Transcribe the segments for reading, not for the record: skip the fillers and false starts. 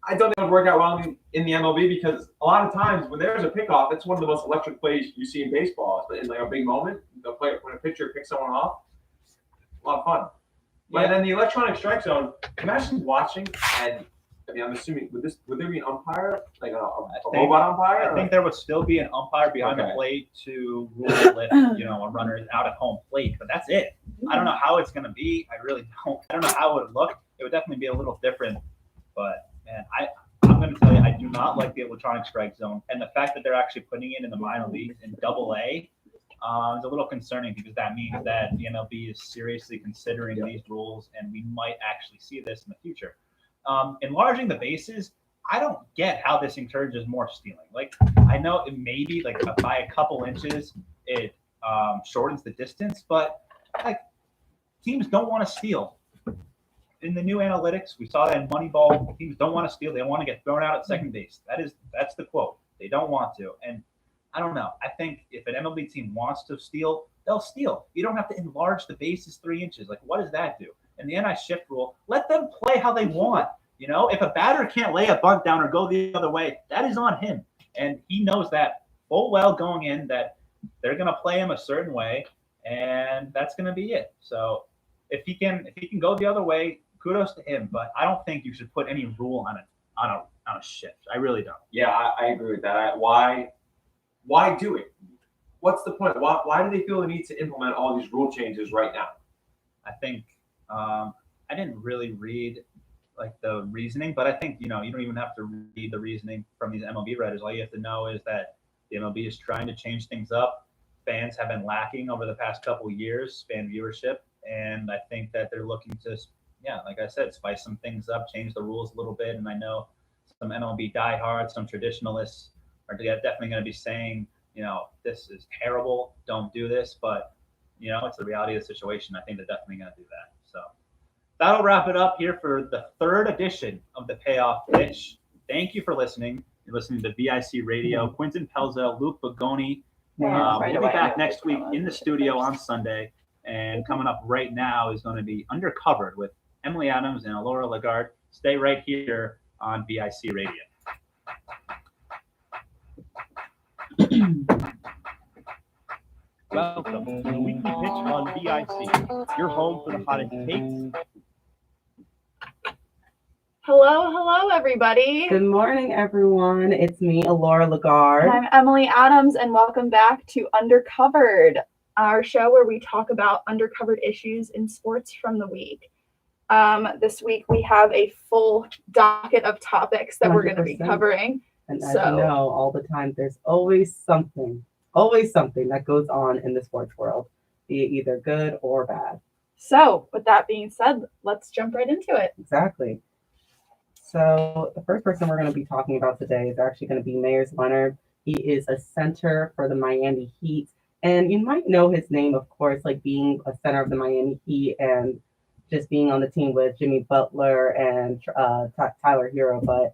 I don't think it would work out well in the MLB because a lot of times when there's a pickoff, it's one of the most electric plays you see in baseball. In like a big moment, the play when a pitcher picks someone off, a lot of fun. But then the electronic strike zone, imagine watching and I mean, I'm assuming would there be an umpire, like a robot umpire? I think there would still be an umpire behind the plate to rule if a runner is out at home plate, but that's it. I don't know how it's going to be. I really don't. I don't know how it would look. It would definitely be a little different, but man, I'm going to tell you, I do not like the electronic strike zone, and the fact that they're actually putting it in the minor leagues in AA. Is a little concerning because that means that the MLB is seriously considering these rules, and we might actually see this in the future. Enlarging the bases, I don't get how this encourages more stealing. Like, I know it maybe like by a couple inches, it shortens the distance, but like teams don't want to steal. In the new analytics, we saw that in Moneyball. Teams don't want to steal; they want to get thrown out at second base. That's the quote. They don't want to, and I don't know. I think if an MLB team wants to steal, they'll steal. You don't have to enlarge the bases 3 inches. Like, what does that do? And the anti-shift rule, let them play how they want. If a batter can't lay a bunt down or go the other way, that is on him. And he knows that full well going in that they're going to play him a certain way, and that's going to be it. So if he can go the other way, kudos to him. But I don't think you should put any rule on a shift. I really don't. Yeah, I agree with that. Why do it? What's the point? Why do they feel the need to implement all these rule changes right now? I think I didn't really read like the reasoning, but I think you don't even have to read the reasoning from these MLB writers. All you have to know is that the MLB is trying to change things up. Fans have been lacking over the past couple of years, fan viewership, and I think that they're looking to, like I said, spice some things up, change the rules a little bit. And I know some MLB diehards, some traditionalists are definitely going to be saying, this is terrible, don't do this. But, it's the reality of the situation. I think they're definitely going to do that. So that'll wrap it up here for the third edition of the Payoff Pitch. Thank you for listening. You're listening to VIC Radio. Quinton Pelzo, Luke Bagoni. We'll be back next week in the studio on Sunday. And coming up right now is going to be Undercovered with Emily Adams and Laura Lagarde. Stay right here on VIC Radio. Welcome to the Weekly Pitch on VIC, your home for the hottest takes. Hello, everybody. Good morning, everyone. It's me, Laura Lagarde. I'm Emily Adams, and welcome back to Undercovered, our show where we talk about undercovered issues in sports from the week. This week, we have a full docket of topics that 100%. We're going to be covering. And as you know, all the time, there's always something that goes on in the sports world, be it either good or bad. So with that being said, let's jump right into it. Exactly. So the first person we're going to be talking about today is actually going to be Meyers Leonard. He is a center for the Miami Heat. And you might know his name, of course, like being a center of the Miami Heat and just being on the team with Jimmy Butler and Tyler Hero. But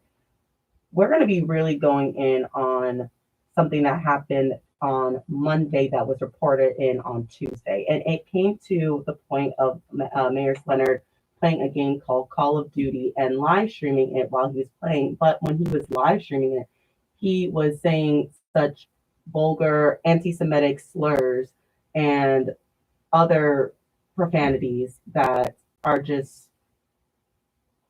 we're going to be really going in on something that happened on Monday that was reported in on Tuesday. And it came to the point of Meyers Leonard playing a game called Call of Duty and live streaming it while he was playing. But when he was live streaming it, he was saying such vulgar anti-Semitic slurs and other profanities that are just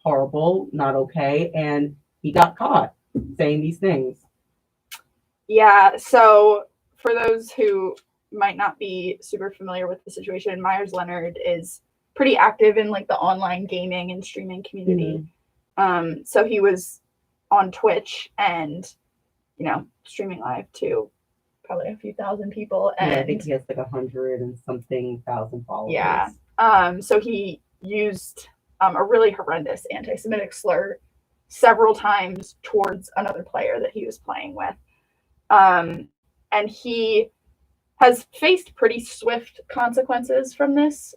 horrible, not okay. And he got caught saying these things. Yeah, so for those who might not be super familiar with the situation, Meyers Leonard is pretty active in like the online gaming and streaming community. Mm-hmm. So he was on Twitch and, streaming live to probably a few thousand people. And I think he has like 100 and something thousand followers. Yeah. So he used a really horrendous anti-Semitic slur several times towards another player that he was playing with. And he has faced pretty swift consequences from this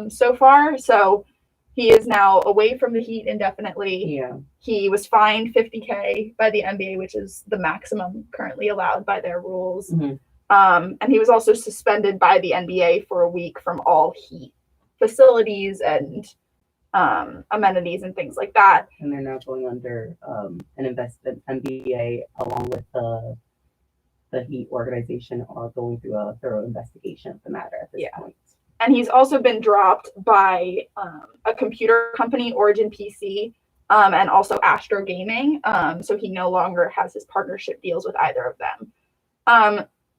so far. So he is now away from the Heat indefinitely. Yeah. He was fined $50,000 by the NBA, which is the maximum currently allowed by their rules. Mm-hmm. And he was also suspended by the NBA for a week from all Heat facilities and amenities and things like that. And they're now going under an investment MBA along with the Heat organization are going through a thorough investigation of the matter at this point. And he's also been dropped by a computer company, Origin PC, and also Astro Gaming. So he no longer has his partnership deals with either of them.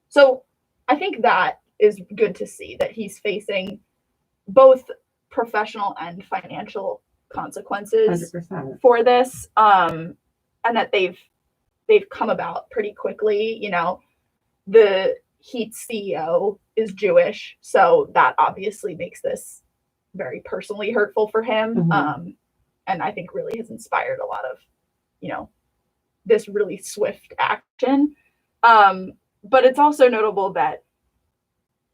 So I think that is good to see that he's facing both professional and financial consequences 100%. for this, and that they've come about pretty quickly. You know, the Heat CEO is Jewish, so that obviously makes this very personally hurtful for him. And I think really has inspired a lot of, you know, this really swift action. But it's also notable that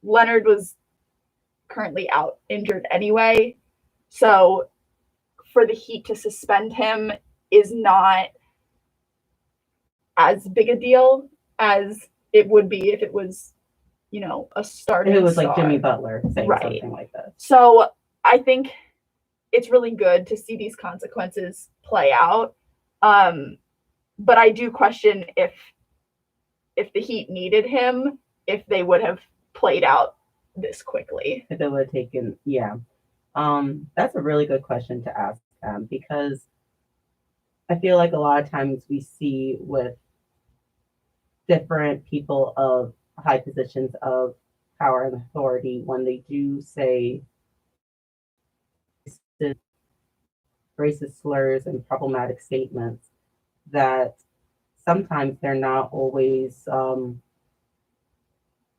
Leonard was currently out injured anyway. So for the Heat to suspend him is not as big a deal as it would be if it was, you know, a starting If it was star. like Jimmy Butler saying Right. something like that. So I think it's really good to see these consequences play out. But I do question if the Heat needed him, if they would have played out this quickly. If it would have taken, that's a really good question to ask because I feel like a lot of times we see with different people of high positions of power and authority when they do say racist slurs and problematic statements that sometimes they're not always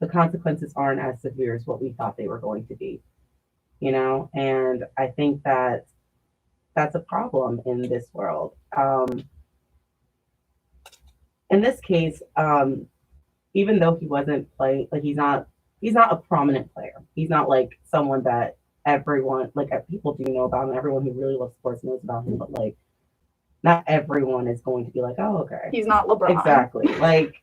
the consequences aren't as severe as what we thought they were going to be, you know. And I think that that's a problem in this world. In this case, even though he wasn't playing, like he's not a prominent player. He's not like someone that everyone, like people do know about him. Everyone who really loves sports knows about him, but like not everyone is going to be like, oh, okay. He's not LeBron. Exactly. Like,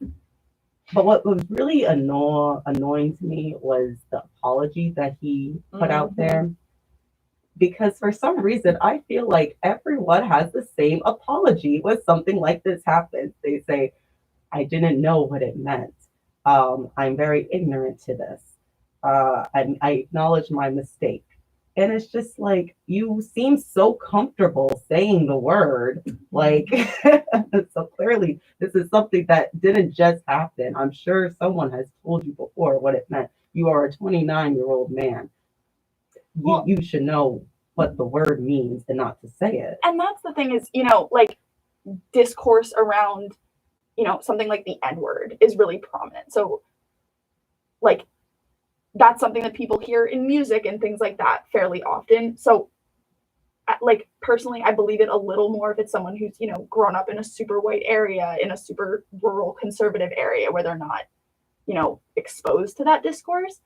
but what was really annoying to me was the apology that he put out there. Because for some reason, I feel like everyone has the same apology when something like this happens. They say, I didn't know what it meant. I'm very ignorant to this. I acknowledge my mistake. And it's just like, you seem so comfortable saying the word. Like, so clearly, this is something that didn't just happen. I'm sure someone has told you before what it meant. You are a 29-year-old man. You should know what the word means and not to say it. And that's the thing is, you know, like discourse around, you know, something like the N-word is really prominent. So like that's something that people hear in music and things like that fairly often. So like personally, I believe it a little more if it's someone who's, you know, grown up in a super white area, in a super rural conservative area where they're not, you know, exposed to that discourse.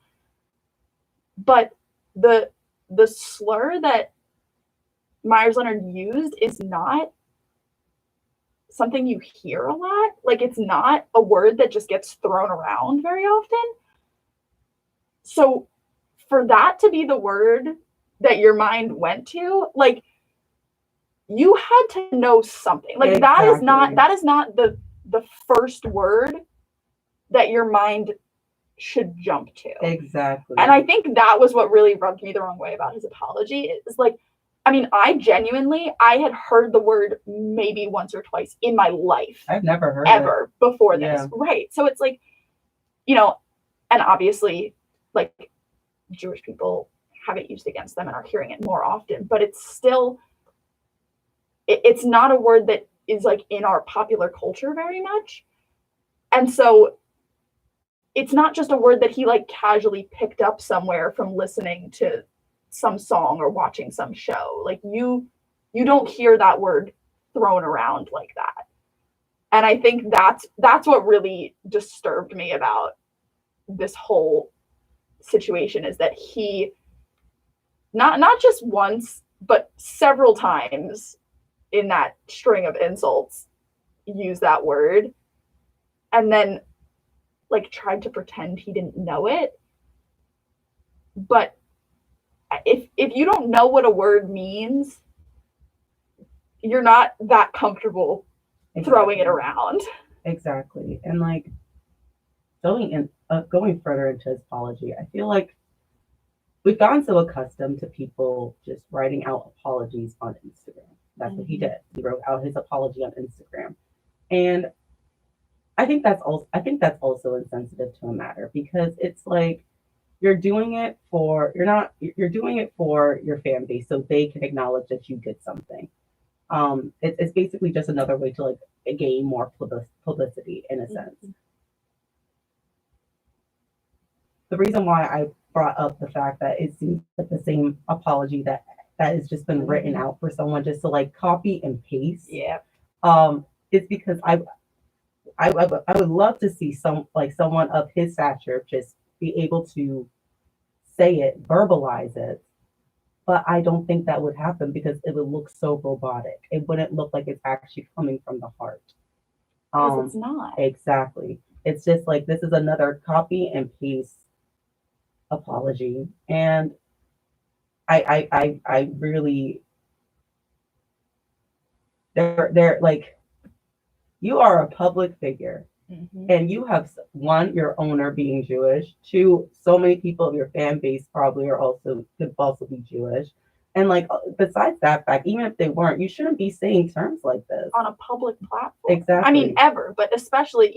But the slur that Myers Leonard used is not something you hear a lot. Like it's not a word that just gets thrown around very often. So for that to be the word that your mind went to, like you had to know something. Like Exactly. that is not the first word that your mind should jump to. Exactly. And I think that was what really rubbed me the wrong way about his apology. It's like, I mean, I had heard the word maybe once or twice in my life. I've never heard ever it before this. Yeah. Right. So it's like, you know, and obviously like Jewish people have it used against them and are hearing it more often, but it's still, it's not a word that is like in our popular culture very much. And so it's not just a word that he like casually picked up somewhere from listening to some song or watching some show. Like you don't hear that word thrown around like that. And I think that's what really disturbed me about this whole situation is that he not just once, but several times in that string of insults used that word and then like tried to pretend he didn't know it. But if you don't know what a word means, you're not that comfortable throwing it around. Exactly. And like going further into his apology, I feel like we've gotten so accustomed to people just writing out apologies on Instagram. That's what he did. He wrote out his apology on Instagram. And I think that's also insensitive to a matter, because it's like you're doing it for your fan base so they can acknowledge that you did something. It's basically just another way to like gain more publicity in a sense. The reason why I brought up the fact that it seems like the same apology that has just been written out for someone just to like copy and paste. Yeah. It's because I would love to see someone of his stature just be able to say it, verbalize it. But I don't think that would happen because it would look so robotic. It wouldn't look like it's actually coming from the heart. Because it's not. Exactly. It's just like this is another copy and paste apology. And I really they're like, you are a public figure. And you have your owner being Jewish, two, so many people of your fan base probably could also be Jewish. And like besides that fact, even if they weren't, you shouldn't be saying terms like this on a public platform. Exactly. I mean, ever, but especially,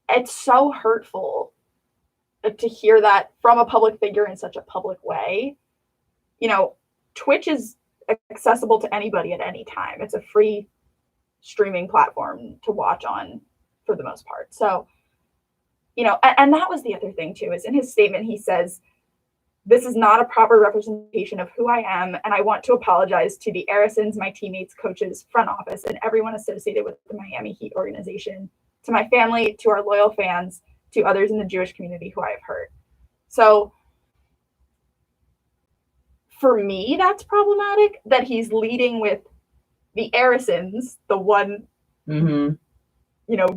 it's so hurtful to hear that from a public figure in such a public way. Twitch is accessible to anybody at any time. It's a free streaming platform to watch on for the most part. So, and that was the other thing too, is in his statement, he says, "This is not a proper representation of who I am, and I want to apologize to the Arisons, my teammates, coaches, front office, and everyone associated with the Miami Heat organization, to my family, to our loyal fans, to others in the Jewish community who I have hurt." So for me, that's problematic that he's leading with the Arisons, the one,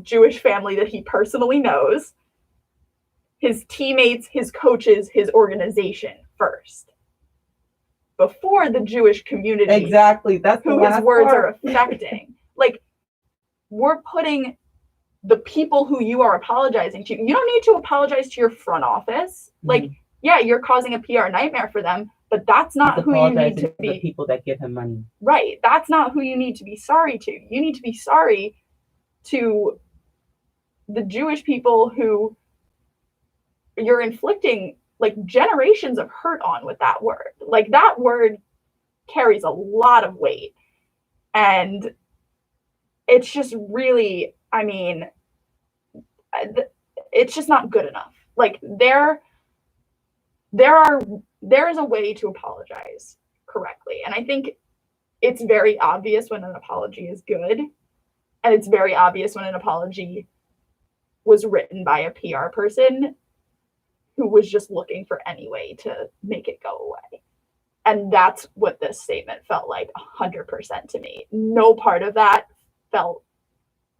Jewish family that he personally knows, his teammates, his coaches, his organization first, before the Jewish community. Exactly. That's who his words are affecting. Like, we're putting the people who you are apologizing to. You don't need to apologize to your front office. Like, yeah, you're causing a PR nightmare for them, but that's not who you need to be. The people that give him money. Right. That's not who you need to be sorry to. You need to be sorry to the Jewish people who you're inflicting like generations of hurt on with that word. Like, that word carries a lot of weight. And it's just really, it's just not good enough. Like, there is a way to apologize correctly. And I think it's very obvious when an apology is good. And it's very obvious when an apology was written by a PR person who was just looking for any way to make it go away. And that's what this statement felt like 100% to me. No part of that felt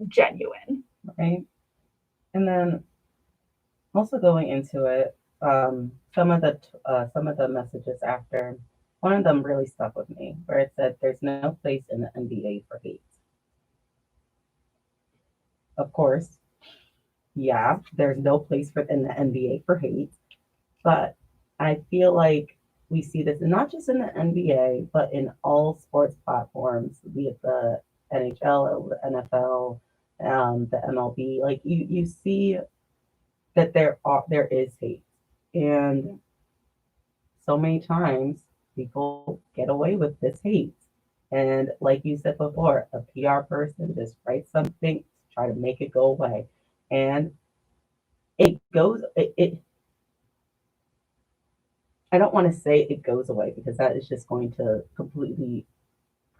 genuine. Right. And then also going into it, some of the messages after, one of them really stuck with me, where it said, "There's no place in the NBA for hate." Of course, yeah, there's no place in the NBA for hate, but I feel like we see this not just in the NBA, but in all sports platforms, be it the NHL or the NFL, the MLB. Like you see that there is hate, and so many times people get away with this hate. And like you said before, a PR person just writes something to try to make it go away, and it I don't want to say it goes away, because that is just going to completely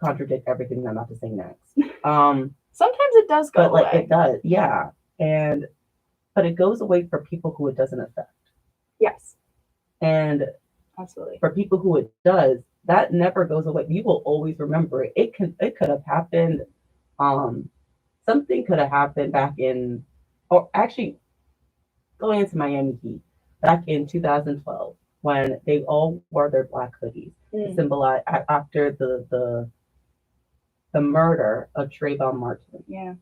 contradict everything I'm about to say next. Sometimes it does go away. But it does, yeah. But it goes away for people who it doesn't affect. Yes. And absolutely, for people who it does, that never goes away. You will always remember it. It could have happened. Something could have happened back in, or actually going into Miami Heat back in 2012, when they all wore their black hoodies to symbolize after the murder of Trayvon Martin. Yeah.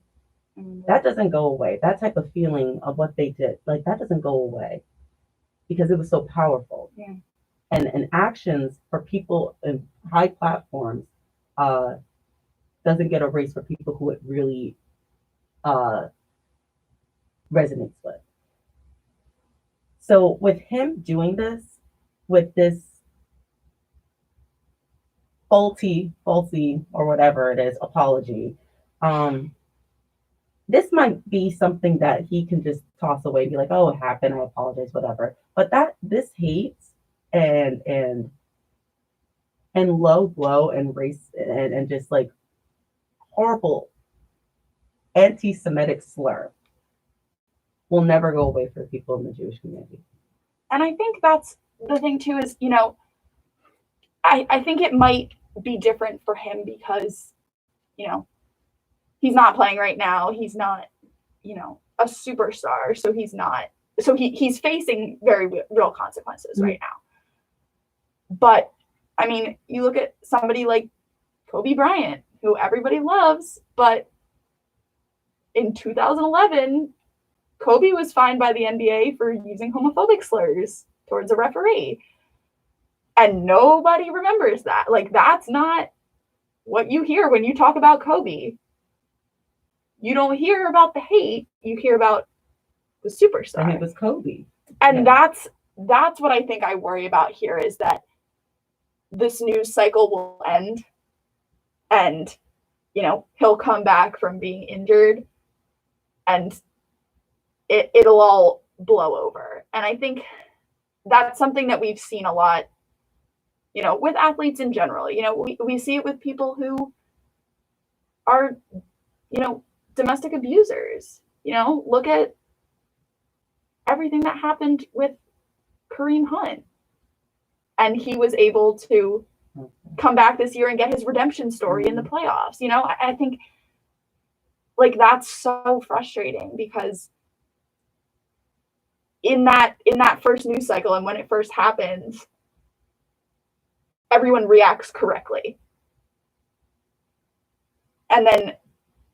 That doesn't go away. That type of feeling of what they did, like that doesn't go away because it was so powerful. Yeah. And actions for people in high platforms doesn't get erased for people who it really resonates with. So with him doing this, with this faulty or whatever it is apology, this might be something that he can just toss away, be like, oh, it happened, I apologize, whatever. But that this hate and low blow and race and just like horrible anti-Semitic slur will never go away for people in the Jewish community. And I think that's the thing too is, you know, I think it might be different for him because, you know, he's not playing right now. He's not, you know, a superstar. So he's facing very real consequences right now. But I mean, you look at somebody like Kobe Bryant, who everybody loves, but in 2011, Kobe was fined by the NBA for using homophobic slurs towards a referee. And nobody remembers that. Like, that's not what you hear when you talk about Kobe. You don't hear about the hate. You hear about the superstar. And it was Kobe. And that's what I think I worry about here is that this news cycle will end and, you know, he'll come back from being injured and it'll all blow over. And I think that's something that we've seen a lot, you know, with athletes in general. You know, we see it with people who are, you know, domestic abusers. You know, look at everything that happened with Kareem Hunt. And he was able to come back this year and get his redemption story in the playoffs. You know, I think like that's so frustrating because in that first news cycle and when it first happens, everyone reacts correctly. And then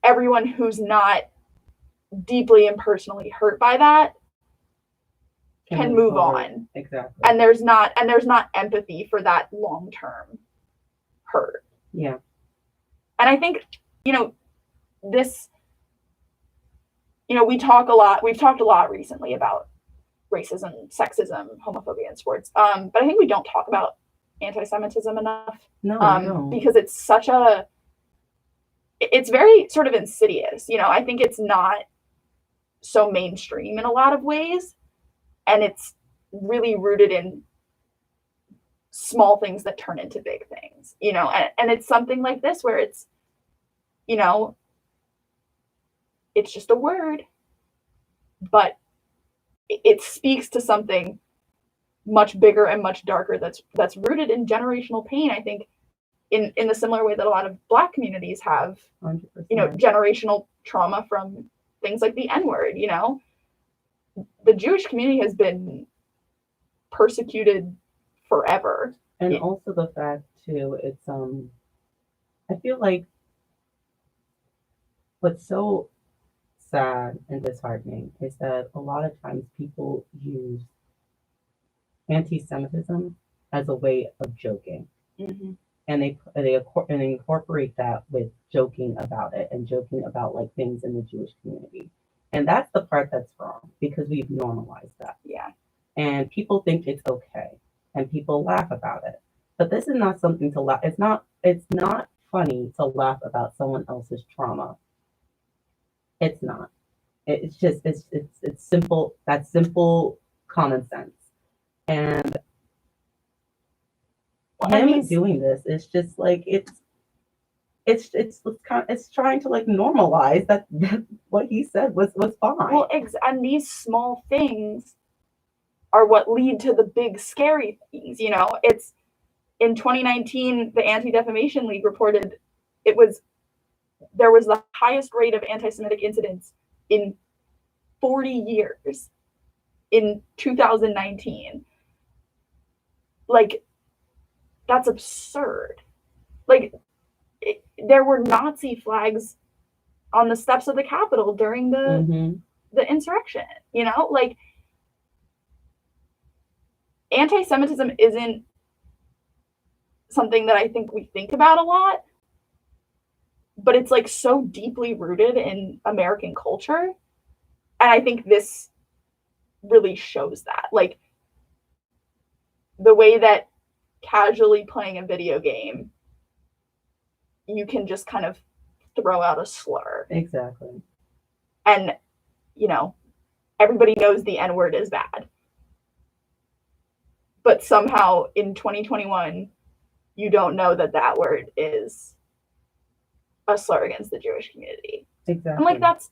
everyone who's not deeply and personally hurt by that can move on. Exactly. And there's not empathy for that long-term hurt. Yeah. And I think, you know, this, you know, we've talked a lot recently about racism, sexism, homophobia in sports. But I think we don't talk about anti-Semitism enough. No. Because it's very sort of insidious. You know, I think it's not so mainstream in a lot of ways. And it's really rooted in small things that turn into big things, you know, and it's something like this where it's, you know, it's just a word, but it speaks to something much bigger and much darker that's rooted in generational pain. I think in the similar way that a lot of Black communities have, 100%. you know, generational trauma from things like the N-word, you know. The Jewish community has been persecuted forever. And also the fact too, it's I feel like what's so sad and disheartening is that a lot of times people use anti-Semitism as a way of joking. Mm-hmm. And they incorporate that with joking about it and joking about like things in the Jewish community. And that's the part that's wrong because we've normalized that. Yeah. And people think it's okay and people laugh about it. But this is not something to laugh. It's not funny to laugh about someone else's trauma. It's not. It's just it's simple. That's simple common sense. And him doing this is just like it's trying to like normalize that what he said was fine. Well, and these small things are what lead to the big scary things. You know, it's in 2019, the Anti-Defamation League reported there was the highest rate of anti-Semitic incidents in 40 years in 2019. like, that's absurd. Like, there were Nazi flags on the steps of the Capitol during the insurrection, you know? Like, anti-Semitism isn't something that I think we think about a lot, but it's like so deeply rooted in American culture. And I think this really shows that. Like, the way that casually playing a video game, you can just kind of throw out a slur. Exactly. And, you know, everybody knows the N-word is bad. But somehow in 2021, you don't know that that word is a slur against the Jewish community. Exactly. I'm like, that's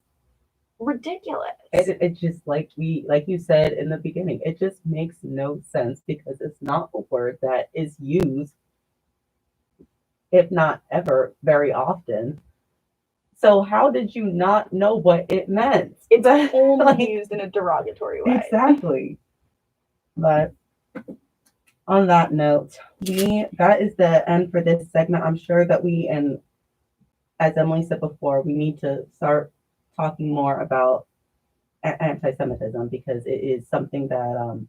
ridiculous. It just, like you said in the beginning, it just makes no sense because it's not a word that is used, if not ever, very often. So how did you not know what it meant? It's only used in a derogatory way. Exactly. But on that note, that is the end for this segment. I'm sure that and as Emily said before, we need to start talking more about anti-Semitism because it is something that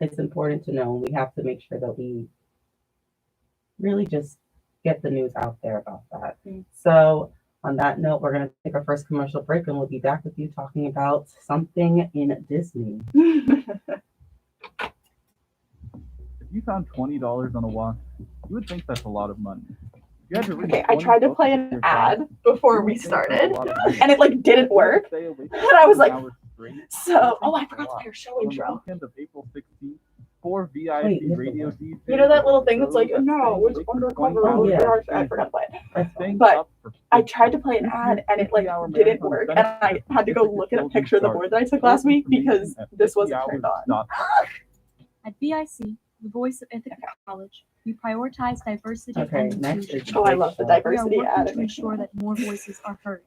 it's important to know. We have to make sure that we really just get the news out there about that. So on that note, we're going to take our first commercial break and we'll be back with you talking about something in Disney. If you found $20 on a walk, you would think that's a lot of money. If you had to read Okay, I 20 tried to books play in an your ad class, before you we would think that's a started, lot of money. and it like didn't work. Stay awake for And I was 7 like, hours straight, so, you I think forgot it's a to play lot. our show On the intro. weekend of April 16th, 4 VIP Wait, radio DJs You know that little thing shows that's like, that no, stay it's awake for Undercovered. 20 Oh, yeah. hours I forgot to play it. That's Staying But up for I 50 tried to play an ad and it like 50-hour didn't marathon work, and benefits I had to go certificate look at a golden picture of the start. board that I took More last week information because at this wasn't turned on. 50hours.com. At BIC, the voice of Ithaca College, we prioritize diversity Okay, and next inclusion. is Oh, I love the We are diversity working ad. to ensure that more voices are heard.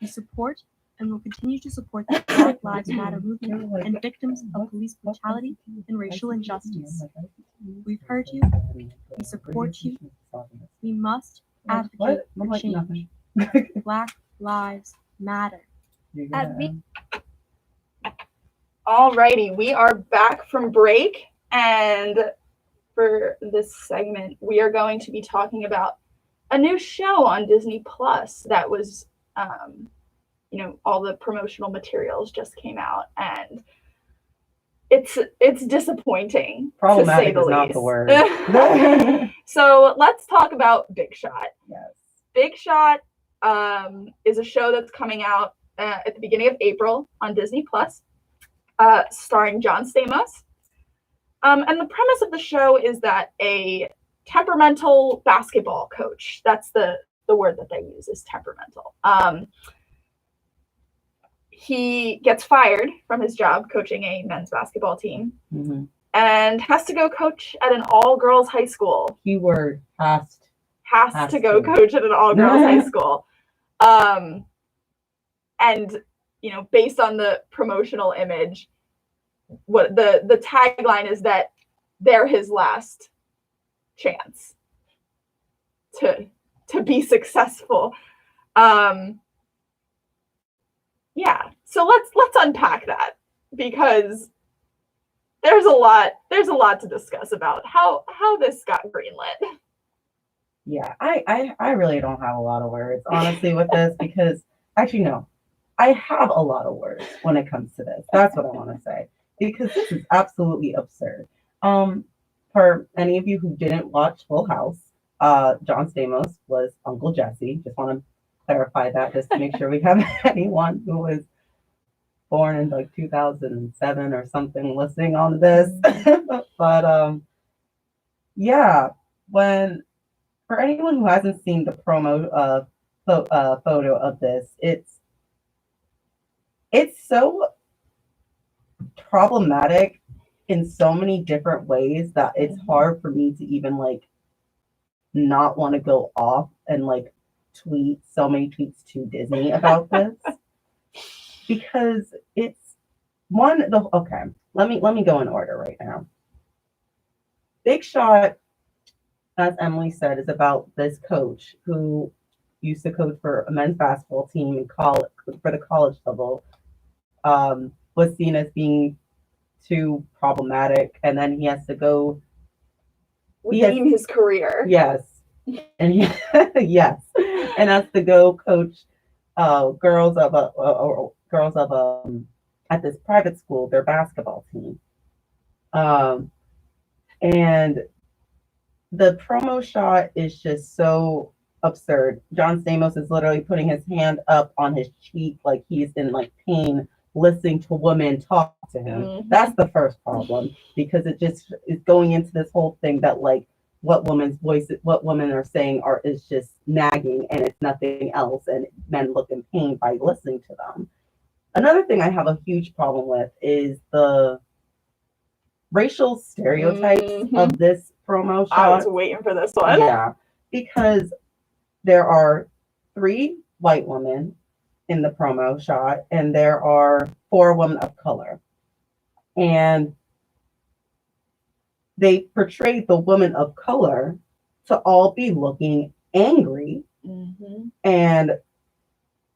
We support and will continue to support the Black Lives Matter movement and victims of police brutality and racial injustice. We've heard you. We support you. We must advocate for change. Black Lives Matter. At B- Alrighty, we are back from break, and for this segment, we are going to be talking about a new show on Disney Plus that was, all the promotional materials just came out, and it's disappointing. Problematic to say is the not least. the word. So let's talk about Big Shot. Yes. Big Shot is a show that's coming out at the beginning of April on Disney Plus, starring John Stamos. And the premise of the show is that a temperamental basketball coach, that's the word that they use, is temperamental. He gets fired from his job coaching a men's basketball team and has to go coach at an all-girls high school. Keyword has To go coach at an all-girls high school. And, based on the promotional image, what the tagline is that they're his last chance to be successful. So let's unpack that, because there's a lot to discuss about how this got greenlit. Yeah, I really don't have a lot of words, honestly, with this, because actually, no, I have a lot of words when it comes to this. That's what I want to say, because this is absolutely absurd. For any of you who didn't watch Full House, John Stamos was Uncle Jesse. Just want to clarify that, just to make sure we have anyone who was born in like 2007 or something listening on this. But yeah, for anyone who hasn't seen the promo photo of this, it's so problematic in so many different ways that it's hard for me to even like not want to go off and like tweet so many tweets to Disney about this, because it's okay, let me go in order right now. Big Shot, as Emily said, is about this coach who used to coach for a men's basketball team in college for the college level. Was seen as being too problematic, and then he has to go. Redeem his career. Yes, and he, yes, and has to go coach girls of at this private school, their basketball team. And the promo shot is just so absurd. John Stamos is literally putting his hand up on his cheek like he's in like pain, listening to women talk to him. Mhm. That's the first problem, because it just is going into this whole thing that like what women are saying is just nagging, and it's nothing else, and men look in pain by listening to them. Another thing I have a huge problem with is the racial stereotypes Mhm. of this promo shot. I was waiting for this one. Yeah, because there are 3 white women in the promo shot, and there are 4 women of color. And they portrayed the women of color to all be looking angry Mhm. and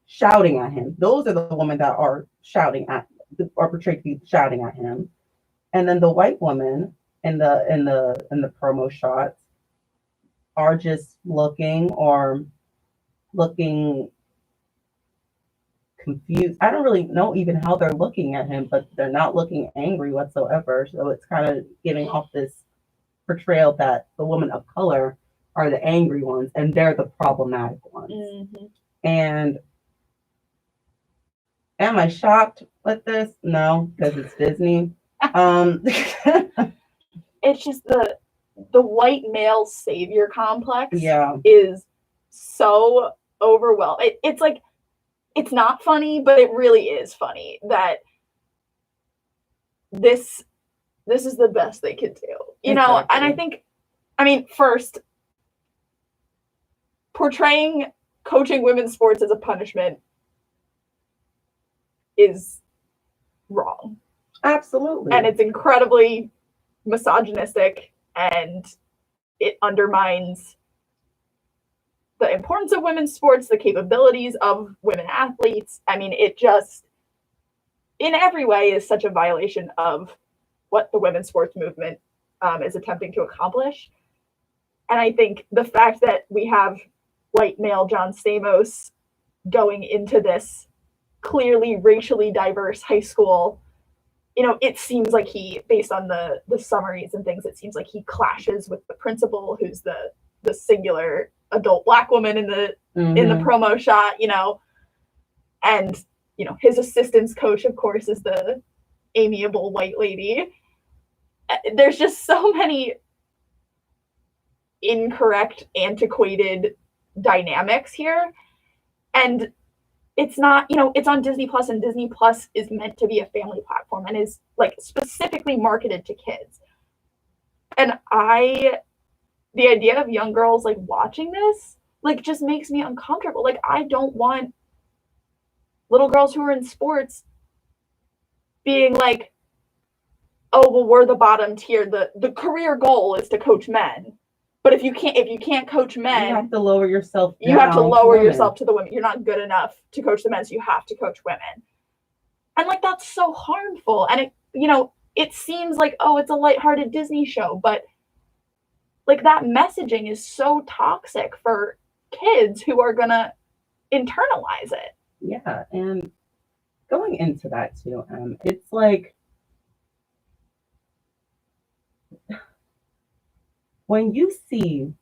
shouting at him. Those are the women that are portrayed to be shouting at him. And then the white women in the promo shots are just looking confused. I don't really know even how they're looking at him, but they're not looking angry whatsoever. So it's kind of giving off this portrayal that the women of color are the angry ones and they're the problematic ones. Mhm. And am I shocked with this? No, because it's Disney. It's just the white male savior complex Yeah. is so overwhelming. It's like, it's not funny, but it really is funny that this is the best they could do. You know, Exactly. and I think, I mean, first, portraying coaching women's sports as a punishment is wrong. Absolutely. And it's incredibly misogynistic, and it undermines the importance of women's sports, the capabilities of women athletes. I mean, it just, in every way, is such a violation of what the women's sports movement is attempting to accomplish. And I think the fact that we have white male John Stamos going into this clearly racially diverse high school, you know, it seems like he, based on the summaries and things, it seems like he clashes with the principal, who's the singular adult Black woman in the promo shot, you know, and you know, his assistance coach, of course, is the amiable white lady. There's just so many incorrect, antiquated dynamics here, and it's not, you know, it's on Disney Plus, and Disney Plus is meant to be a family platform and is like specifically marketed to kids. And the idea of young girls like watching this like just makes me uncomfortable. Like, I don't want little girls who are in sports being like, oh, well, we're the bottom tier. The career goal is to coach men. But if you can't coach men, you have to lower yourself down. You have to lower women. yourself to the women. You're not good enough to coach the men, so you have to coach women. And like, that's so harmful. And it, you know, it seems like, oh, it's a lighthearted Disney show, but like, that messaging is so toxic for kids who are gonna internalize it. Yeah, and going into that too, it's like when you see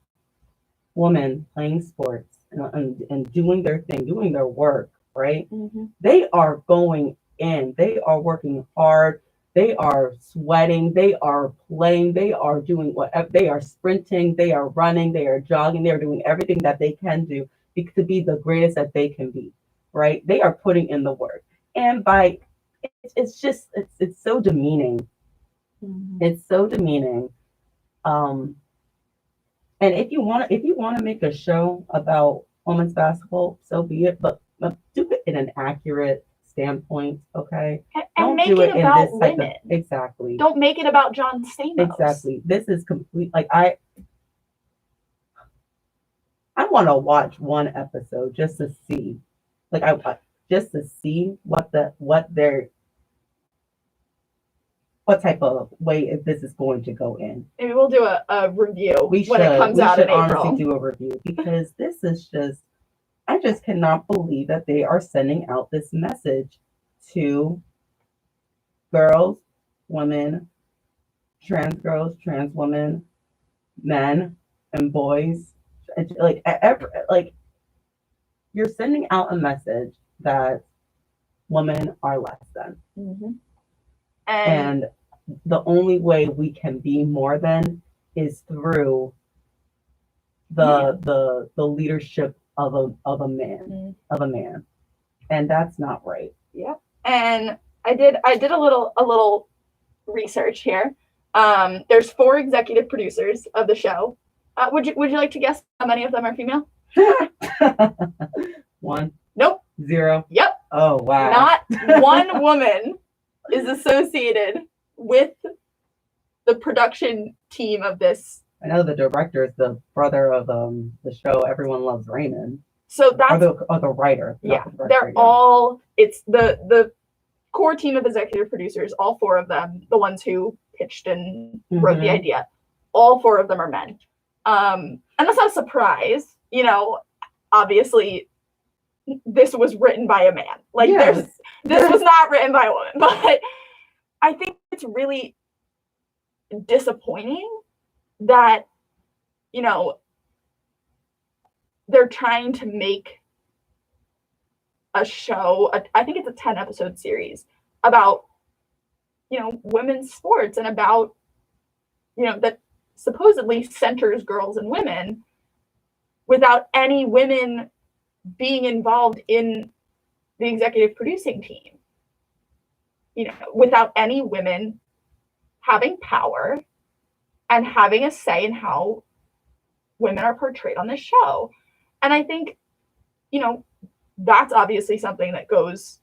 women playing sports and doing their thing, doing their work, right? Mm-hmm. They are going in, they are working hard, they are sweating, they are playing, they are doing whatever, they are sprinting, they are running, they are jogging, they are doing everything that they can do to be the greatest that they can be, right? They are putting in the work. And it's so demeaning. Mm-hmm. It's so demeaning. And if you want to make a show about women's basketball, so be it. But do it in an accurate standpoint, okay? And Don't make do it it in about this type women. of exactly. Don't make it about John Stamos. Exactly. This is complete. Like I want to watch one episode just to see, like just to see what type of way this is going to go in. Maybe we'll do a review We when it comes we out should in April. honestly do a review because this is just. I just cannot believe that they are sending out this message to girls, women, trans girls, trans women, men, and boys. Like you're sending out a message that women are less than, Mm-hmm. and the only way we can be more than is through the leadership of a man, and that's not right. Yeah. And I did a little research here. There's 4 executive producers of the show. Would you like to guess how many of them are female? 1. Nope. 0. Yep. Oh wow. Not one woman is associated with the production team of this. I know the director is the brother of the show Everyone Loves Raymond. So that's or the writer. Yeah, the director, they're all. It's the core team of executive producers. All 4 of them, the ones who pitched and wrote the idea. All 4 of them are men. And that's not a surprise. You know, obviously, this was written by a man. Like this was not written by a woman. But I think it's really disappointing that, you know, they're trying to make a show, I think it's a 10-episode series about, you know, women's sports and about, you know, that supposedly centers girls and women without any women being involved in the executive producing team. You know, without any women having power and having a say in how women are portrayed on this show. And I think, you know, that's obviously something that goes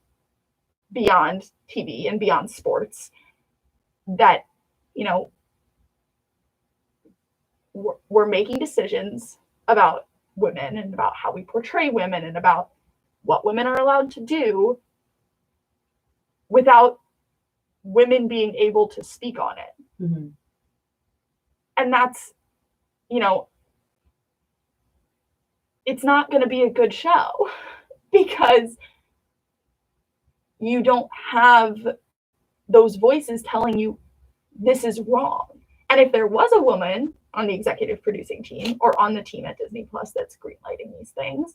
beyond TV and beyond sports, that, you know, we're making decisions about women and about how we portray women and about what women are allowed to do without women being able to speak on it. Mm-hmm. And that's, you know, it's not going to be a good show because you don't have those voices telling you this is wrong. And if there was a woman on the executive producing team or on the team at Disney Plus that's greenlighting these things,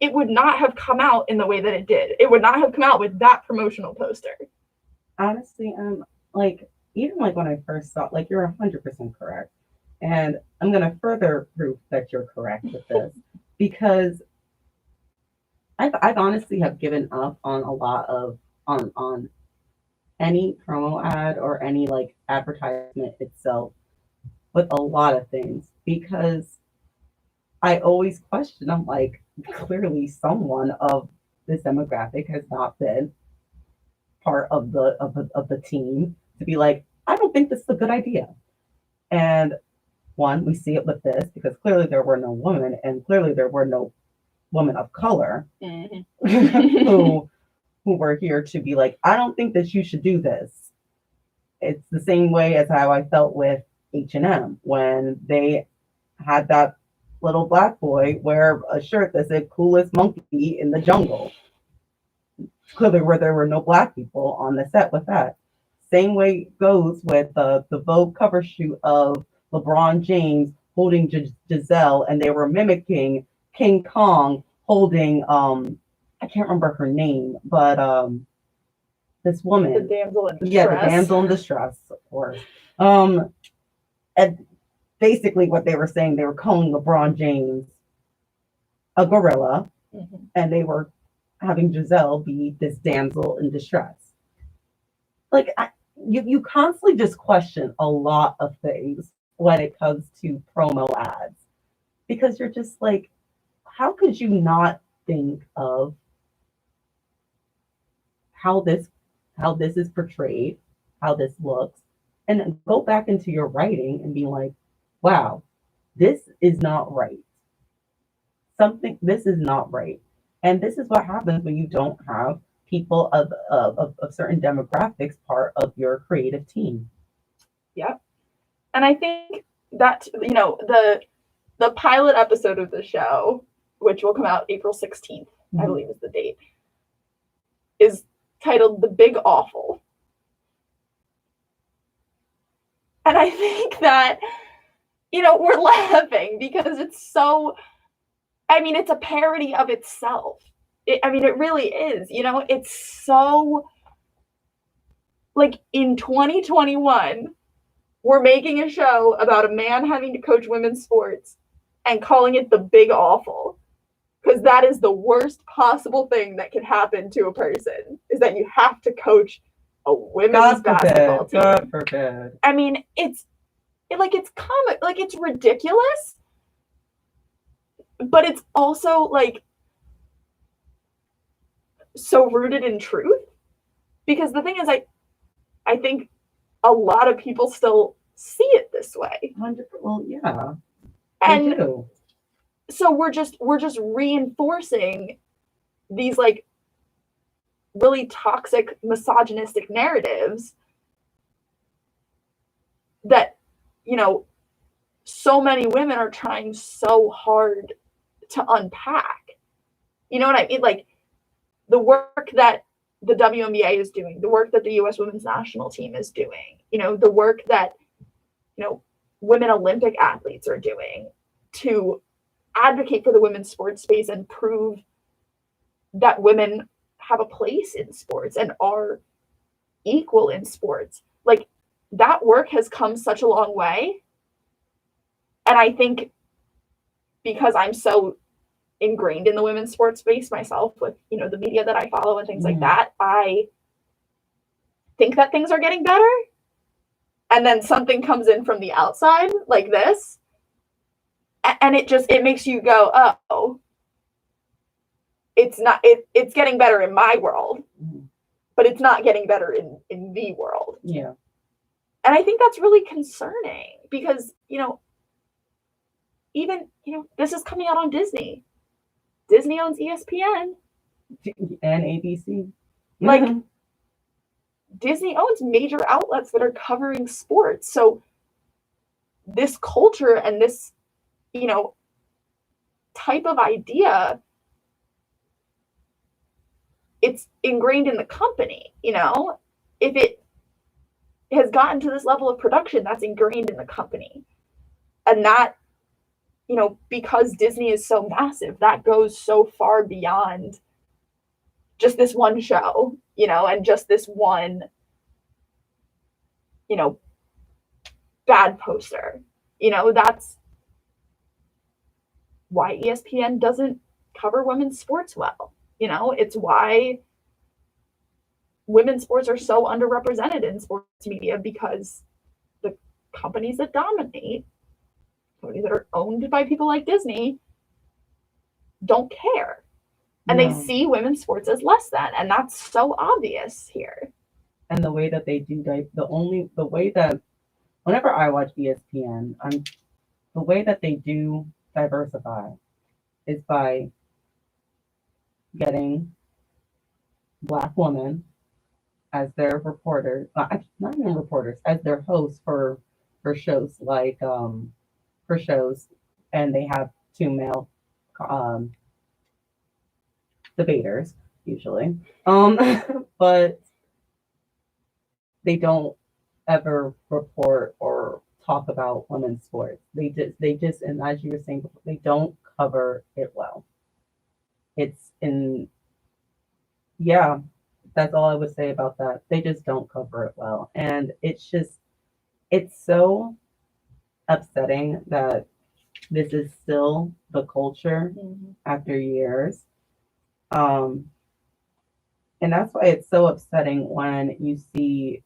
it would not have come out in the way that it did. It would not have come out with that promotional poster. Honestly, like even like when I first saw, like you're 100% correct, and I'm gonna further prove that you're correct with this because I've honestly have given up on a lot of on any promo ad or any like advertisement itself with a lot of things because I always question. I'm like, clearly someone of this demographic has not been part of the team to be like, I don't think this is a good idea. And one, we see it with this because clearly there were no women and clearly there were no women of color who were here to be like, I don't think that you should do this. It's the same way as how I felt with H&M when they had that little black boy wear a shirt that said coolest monkey in the jungle. Clearly where there were no black people on the set with that. Same way goes with the Vogue cover shoot of LeBron James holding Giselle, and they were mimicking King Kong holding I can't remember her name, but this woman, The damsel in distress. yeah, the damsel in distress, of course. And basically what they were saying, they were calling LeBron James a gorilla, and they were having Giselle be this damsel in distress. Like you constantly just question a lot of things when it comes to promo ads because you're just like, how could you not think of how this is portrayed, how this looks, and go back into your writing and be like, wow, this is not right. This is not right. And this is what happens when you don't have people of certain demographics part of your creative team. Yep. And I think that, the pilot episode of the show, which will come out April 16th, I believe is the date, is titled The Big Awful. And I think that, we're laughing because it's so, it's a parody of itself. It really is, it's so, like, in 2021, we're making a show about a man having to coach women's sports and calling it The Big Awful. Because that is the worst possible thing that can happen to a person, is that you have to coach a women's basketball team. God forbid. It's comic, like, it's ridiculous, but it's also, like, so rooted in truth. Because the thing is, I think a lot of people still see it this way. Well, yeah. And they do. So we're just reinforcing these, like, really toxic, misogynistic narratives that, so many women are trying so hard to unpack. You know what I mean? Like, the work that the WNBA is doing, the work that the U.S. women's national team is doing, the work that, women Olympic athletes are doing to advocate for the women's sports space and prove that women have a place in sports and are equal in sports. Like, that work has come such a long way. And I think because I'm so ingrained in the women's sports space myself with, the media that I follow and things like that, I think that things are getting better. And then something comes in from the outside like this, and it makes you go, oh, it's getting better in my world, but it's not getting better in the world. Yeah. And I think that's really concerning because, even, this is coming out on Disney. Disney owns ESPN. And ABC. Like, Disney owns major outlets that are covering sports. So this culture and this, type of idea, it's ingrained in the company, if it has gotten to this level of production, that's ingrained in the company. And that, because Disney is so massive, that goes so far beyond just this one show, and just this one, bad poster. That's why ESPN doesn't cover women's sports well. It's why women's sports are so underrepresented in sports media, because the companies that dominate, companies that are owned by people like Disney, don't care. And they see women's sports as less than, and that's so obvious here. And the way that they do, the way that whenever I watch ESPN, the way that they do diversify is by getting Black women as their reporters, not even reporters, as their hosts for shows like for shows, and they have two male debaters usually, but they don't ever report or talk about women's sports. They just, and as you were saying before, they don't cover it well. That's all I would say about that. They just don't cover it well. And it's so upsetting that this is still the culture after years. And that's why it's so upsetting when you see,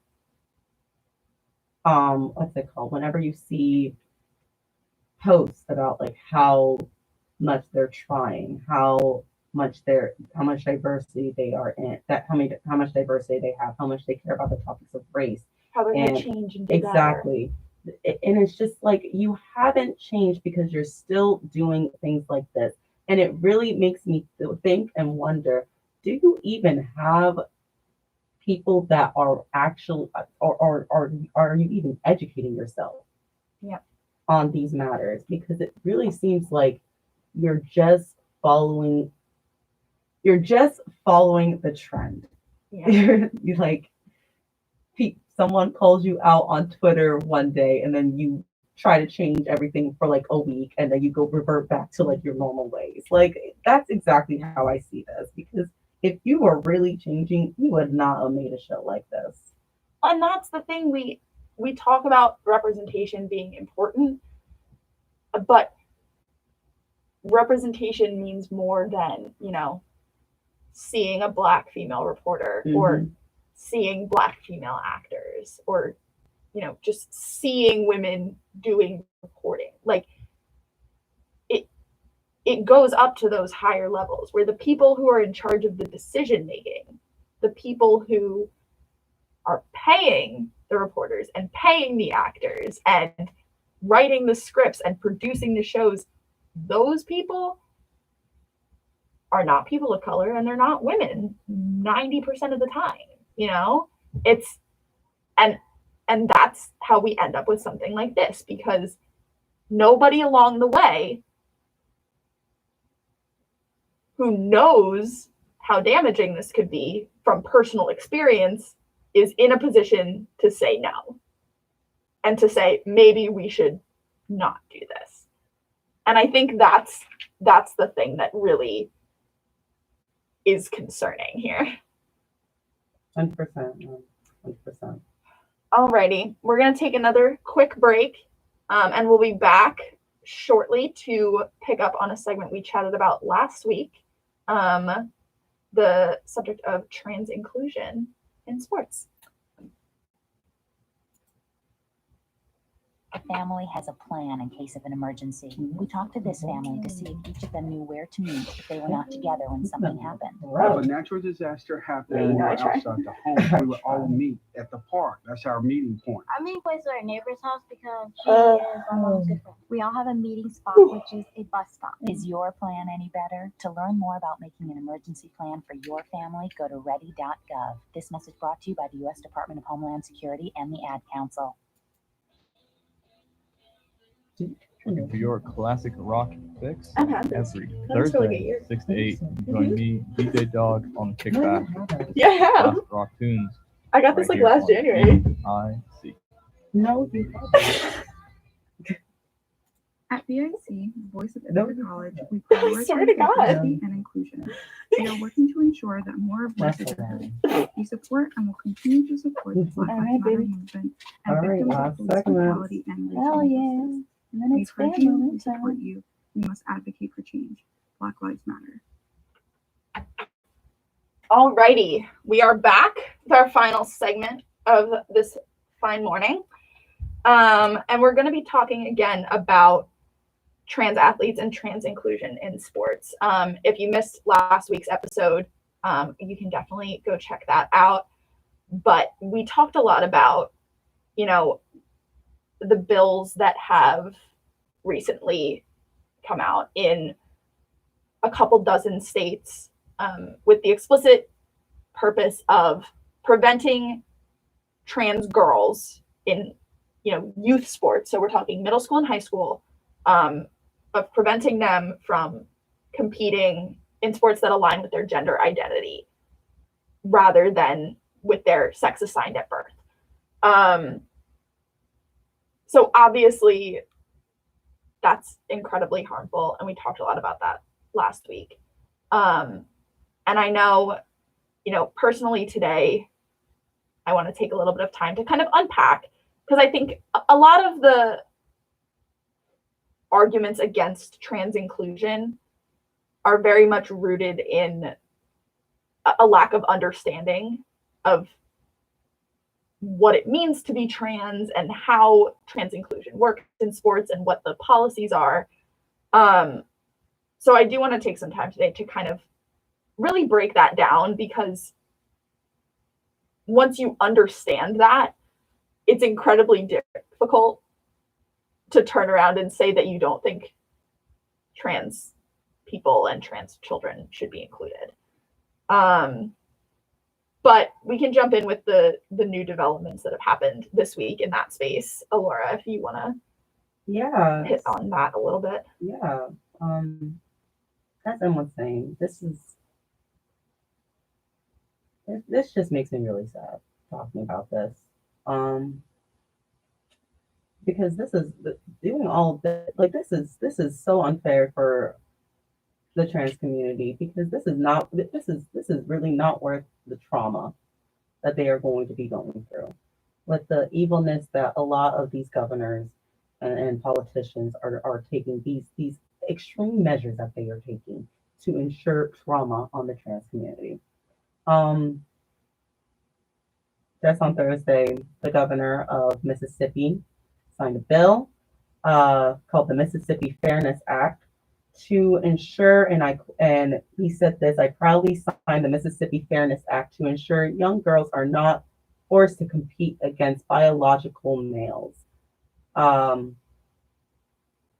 what's it called? Whenever you see posts about like how much they're trying, how how much diversity they are in, that how much diversity they have, how much they care about the topics of race. How they're going And to change and be exactly. And it's just like you haven't changed because you're still doing things like this. And it really makes me think and wonder, do you even have people that are actually, or are you even educating yourself on these matters? Because it really seems like you're just following the trend. Yeah. You like, someone calls you out on Twitter one day, and then you try to change everything for like a week, and then you go revert back to like your normal ways. Like, that's exactly how I see this. Because if you were really changing, you would not have made a show like this. And that's the thing, we talk about representation being important, but representation means more than, seeing a Black female reporter or seeing Black female actors or, just seeing women doing reporting. Like, it goes up to those higher levels where the people who are in charge of the decision making, the people who are paying the reporters and paying the actors and writing the scripts and producing the shows, those people are not people of color, and they're not women 90% of the time. It's and that's how we end up with something like this, because nobody along the way who knows how damaging this could be from personal experience is in a position to say no and to say, maybe we should not do this. And I think that's the thing that really is concerning here. 100%. 100%. Alrighty, we're going to take another quick break, and we'll be back shortly to pick up on a segment we chatted about last week, the subject of trans inclusion in sports. A family has a plan in case of an emergency. We talked to this family to see if each of them knew where to meet if they were not together when something happened. If a natural disaster happened or outside the home, we would all meet at the park. That's our meeting point. I meet with our neighbor's house because she is almost different. We all have a meeting spot, which is a bus stop. Is your plan any better? To learn more about making an emergency plan for your family, go to ready.gov. This message brought to you by the U.S. Department of Homeland Security and the Ad Council. Looking for your classic rock fix I've had this. every That's really Thursday, good. 6 to 8. Join me, DJ Dog, on the Kickback. Yeah, I have. Classic rock tunes. I got this like last January. I see. No, At BIC, Voice of Ithaca College, we prioritize swear to God. diversity and inclusion. We are working to ensure that more voices are heard. We support and will continue to support the Black Lives Matter movement and victims of police brutality and racial injustice. And then We've it's heard fan you, we moment support time. you, we must advocate for change. Black Lives Matter. Alrighty, we are back with our final segment of this fine morning. And we're going to be talking again about trans athletes and trans inclusion in sports. If you missed last week's episode, you can definitely go check that out. But we talked a lot about, the bills that have recently come out in a couple dozen states, with the explicit purpose of preventing trans girls in, youth sports. So we're talking middle school and high school, of preventing them from competing in sports that align with their gender identity rather than with their sex assigned at birth. So obviously that's incredibly harmful, and we talked a lot about that last week. And I know, personally today, I want to take a little bit of time to kind of unpack, because I think a lot of the arguments against trans inclusion are very much rooted in a lack of understanding of what it means to be trans and how trans inclusion works in sports and what the policies are. So I do want to take some time today to kind of really break that down, because once you understand that, it's incredibly difficult to turn around and say that you don't think trans people and trans children should be included. But we can jump in with the new developments that have happened this week in that space. Alora, if you want to hit on that a little bit. Yeah. As Em was saying, this just makes me really sad talking about this. Because this is doing all of this, like this is so unfair for the trans community, because this is really not worth the trauma that they are going to be going through with the evilness that a lot of these governors and politicians are taking, these extreme measures that they are taking to ensure trauma on the trans community. Just on Thursday, the governor of Mississippi signed a bill called the Mississippi Fairness Act to ensure, and he said this, I proudly signed the Mississippi Fairness Act to ensure young girls are not forced to compete against biological males.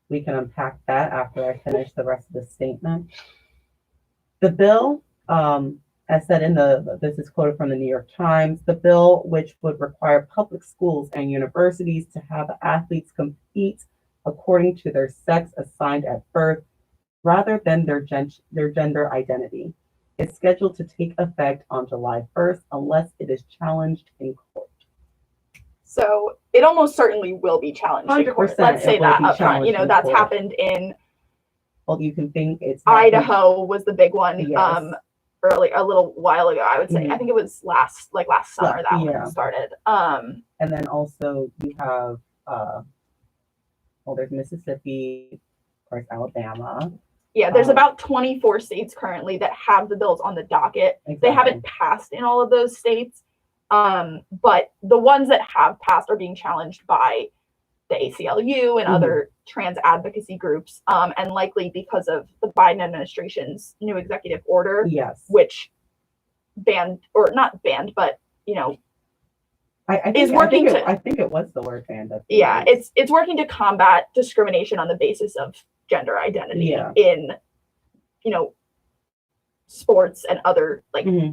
We can unpack that after I finish the rest of the statement. The bill, as said this is quoted from the New York Times, the bill, which would require public schools and universities to have athletes compete according to their sex assigned at birth rather than their gender identity, is scheduled to take effect on July 1st unless it is challenged in court. So it almost certainly will be challenged in court. Let's say that up front. You know, that's happened in. Well, you can think it's Idaho was the big one. Yes. Early, a little while ago, I would say. I think it was last summer that one started. And then also you have there's Mississippi, of course, Alabama. Yeah, there's about 24 states currently that have the bills on the docket. Exactly. They haven't passed in all of those states, but the ones that have passed are being challenged by the ACLU and other trans advocacy groups, and likely because of the Biden administration's new executive order, which banned, or not banned, but I think it was the word banned. Yeah, it's working to combat discrimination on the basis of gender identity in sports and other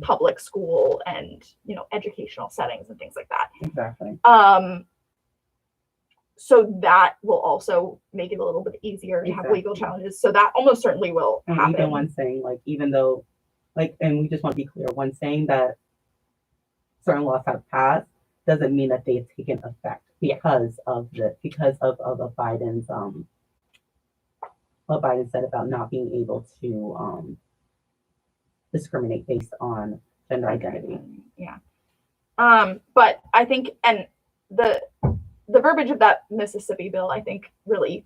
public school and educational settings and things like that. Exactly. So that will also make it a little bit easier to have legal challenges. So that almost certainly will happen. Even one saying, even though, and we just want to be clear, one saying that certain laws have passed doesn't mean that they've taken effect because of Biden's what Biden said about not being able to discriminate based on gender identity. Yeah. But I think, and the verbiage of that Mississippi bill, I think, really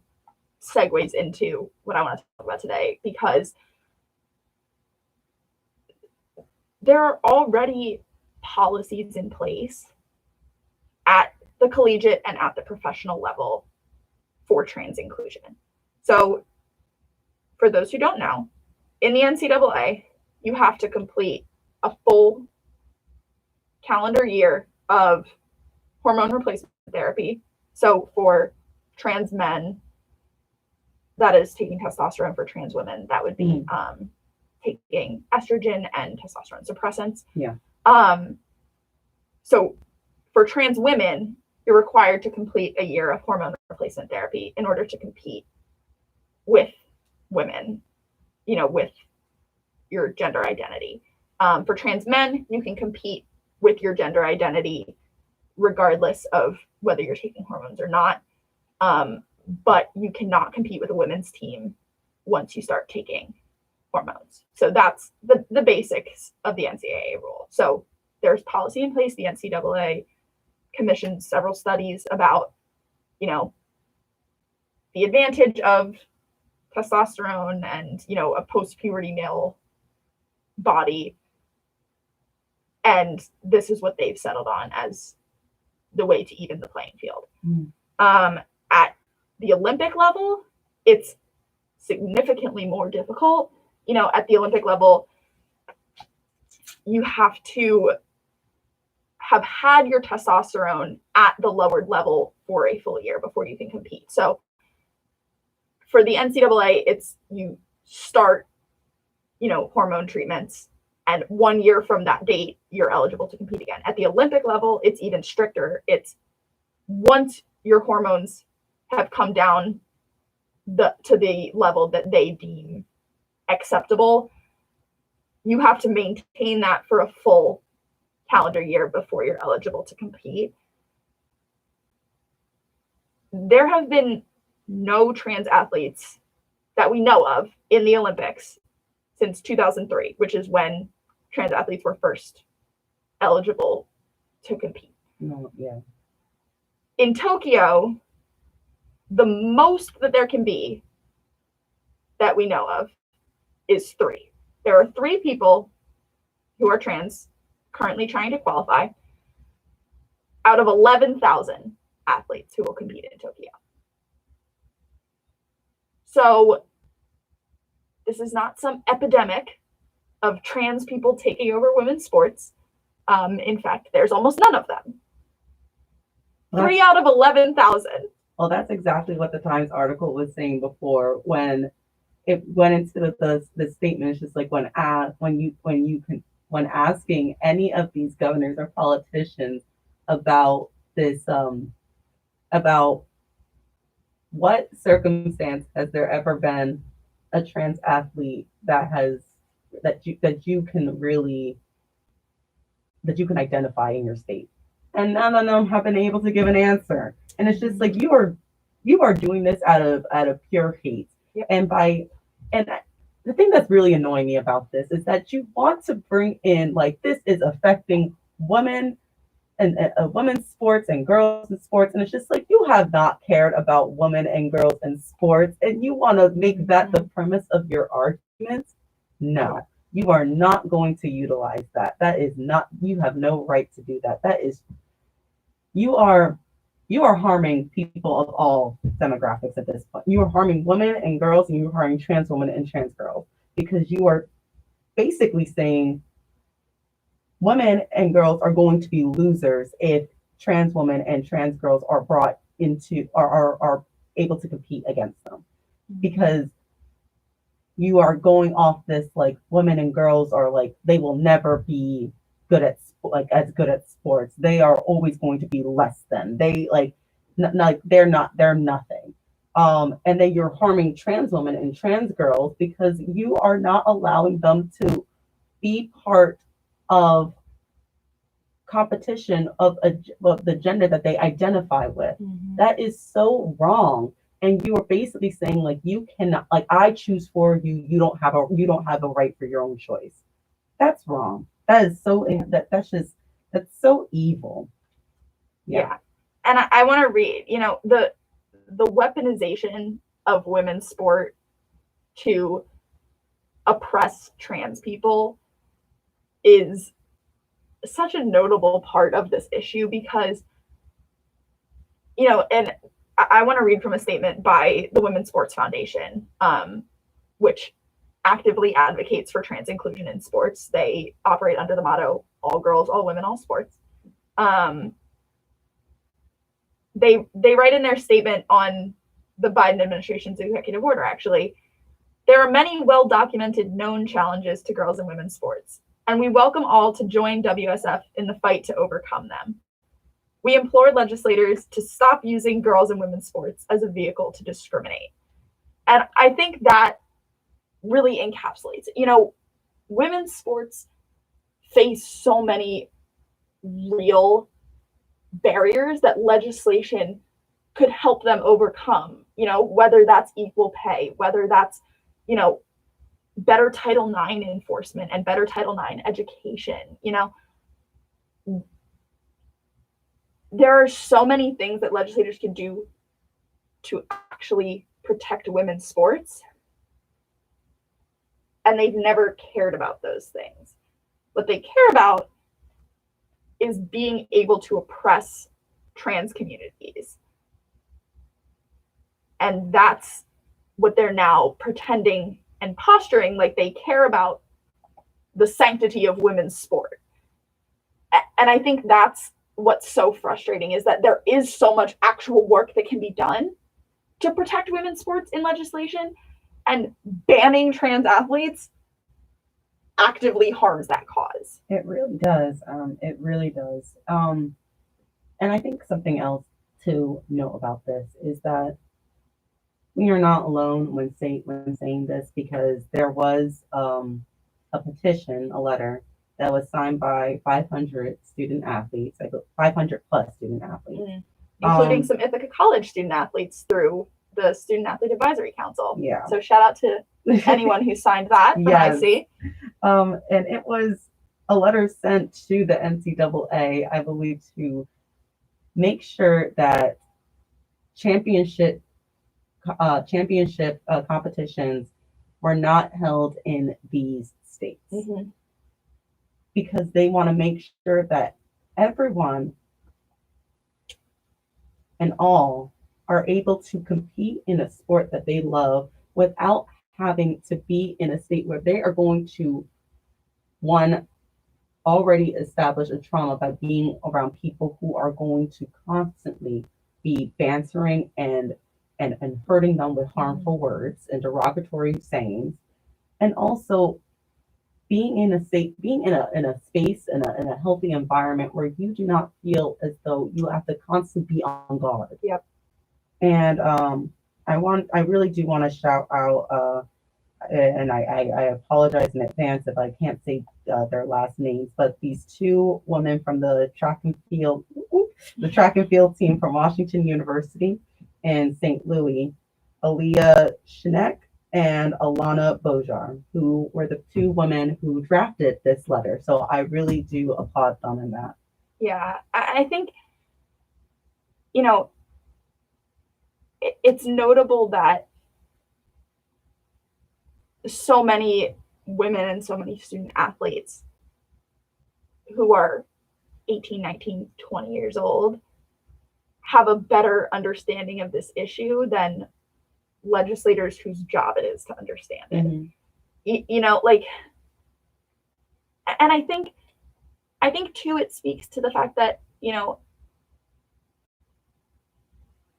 segues into what I want to talk about today, because there are already policies in place at the collegiate and at the professional level for trans inclusion. So for those who don't know, in the NCAA, you have to complete a full calendar year of hormone replacement therapy. So for trans men, that is taking testosterone. For trans women, that would be taking estrogen and testosterone suppressants. Yeah. So for trans women, you're required to complete a year of hormone replacement therapy in order to compete with women, with your gender identity. For trans men, you can compete with your gender identity regardless of whether you're taking hormones or not. But you cannot compete with a women's team once you start taking hormones. So that's the basics of the NCAA rule. So there's policy in place. The NCAA commissioned several studies about, the advantage of testosterone and, a post-puberty male body. And this is what they've settled on as the way to even the playing field. At the Olympic level, it's significantly more difficult. At the Olympic level, you have to have had your testosterone at the lowered level for a full year before you can compete. So for the NCAA, it's you start, hormone treatments, and 1 year from that date, you're eligible to compete again. At the Olympic level, it's even stricter. It's once your hormones have come down to the level that they deem acceptable, you have to maintain that for a full calendar year before you're eligible to compete. There have been no trans athletes that we know of in the Olympics since 2003, which is when trans athletes were first eligible to compete. No, yeah. In Tokyo, the most that there can be that we know of is 3. There are 3 people who are trans currently trying to qualify out of 11,000 athletes who will compete in Tokyo. So this is not some epidemic of trans people taking over women's sports. In fact, there's almost none of them. 3 out of 11,000. Well, that's exactly what the Times article was saying before when it went into the statement. It's just like when asking any of these governors or politicians about this, about what circumstance has there ever been a trans athlete that you can identify in your state, and none of them have been able to give an answer. And it's just like you are doing this out of pure hate. Yep. And the thing that's really annoying me about this is that you want to bring in like this is affecting women and women's sports and girls in sports, and it's just like you have not cared about women and girls in sports, and you want to make that the premise of your arguments. No, you are not going to utilize that. That is not. You have no right to do that. That is, you are harming people of all demographics at this point. You are harming women and girls, and you are harming trans women and trans girls, because you are basically saying women and girls are going to be losers if trans women and trans girls are brought into are able to compete against them, because you are going off this like women and girls are like they will never be good at as good at sports. They are always going to be less than. They they're nothing. And then you're harming trans women and trans girls because you are not allowing them to be part of competition of the gender that they identify with. Mm-hmm. That is so wrong. And you are basically saying like you cannot, like I choose for you. You don't have a right for your own choice. That's wrong. That is so that's so evil. Yeah. And I want to read, the weaponization of women's sport to oppress trans people is such a notable part of this issue because, and I want to read from a statement by the Women's Sports Foundation, which actively advocates for trans inclusion in sports. They operate under the motto, all girls, all women, all sports. They write in their statement on the Biden administration's executive order, actually, there are many well-documented known challenges to girls and women's sports, and we welcome all to join WSF in the fight to overcome them. We implore legislators to stop using girls and women's sports as a vehicle to discriminate. And I think that really encapsulates it. Women's sports face so many real barriers that legislation could help them overcome, whether that's equal pay, whether that's, better Title IX enforcement and better Title IX education. There are so many things that legislators can do to actually protect women's sports, and they've never cared about those things. What they care about is being able to oppress trans communities. And that's what they're now pretending and posturing like they care about the sanctity of women's sport. And I think that's what's so frustrating, is that there is so much actual work that can be done to protect women's sports in legislation, and banning trans athletes actively harms that cause. It really does. It really does. And I think something else to note about this is that we are not alone when saying this, because there was a petition, a letter that was signed by 500 student athletes, 500 plus student athletes, including some Ithaca College student athletes through the Student Athlete Advisory Council. Yeah. So shout out to anyone who signed that from Yes. IC. And it was a letter sent to the NCAA, I believe, to make sure that championship competitions were not held in these states, because they want to make sure that everyone and all are able to compete in a sport that they love without having to be in a state where they are going to, one, already establish a trauma by being around people who are going to constantly be bantering and hurting them with harmful words and derogatory sayings, and also being in a space, in a healthy environment where you do not feel as though you have to constantly be on guard. Yep. And I really do want to shout out, and I apologize in advance if I can't say their last names, but these two women from the track and field team from Washington University in St. Louis, Aaliyah Shinek and Alana Bojar, who were the two women who drafted this letter. So I really do applaud them in that. Yeah, I think, it's notable that so many women and so many student athletes who are 18, 19, 20 years old have a better understanding of this issue than legislators whose job it is to understand it. And I think too, it speaks to the fact that,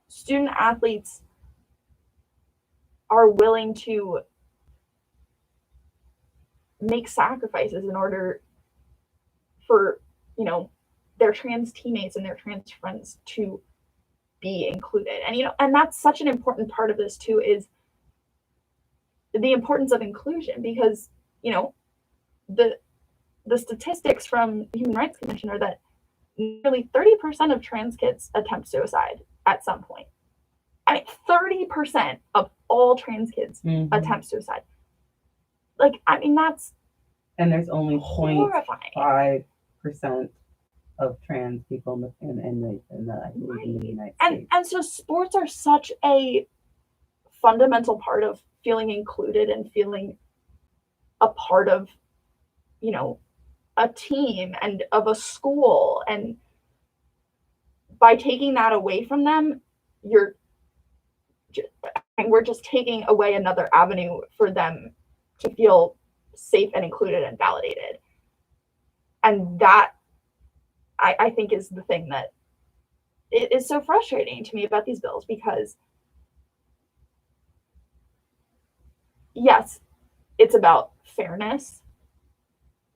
student athletes are willing to make sacrifices in order for, their trans teammates and their trans friends to be included. And that's such an important part of this too, is the importance of inclusion, because, the statistics from the Human Rights Commission are that nearly 30% of trans kids attempt suicide at some point. 30% of all trans kids attempt suicide. That's and there's only horrifying. 0.5% of trans people in the United States. And so sports are such a fundamental part of feeling included and feeling a part of, a team and of a school. And by taking that away from them, we're just taking away another avenue for them to feel safe and included and validated. And that, I think, is the thing that it is so frustrating to me about these bills, because yes, it's about fairness,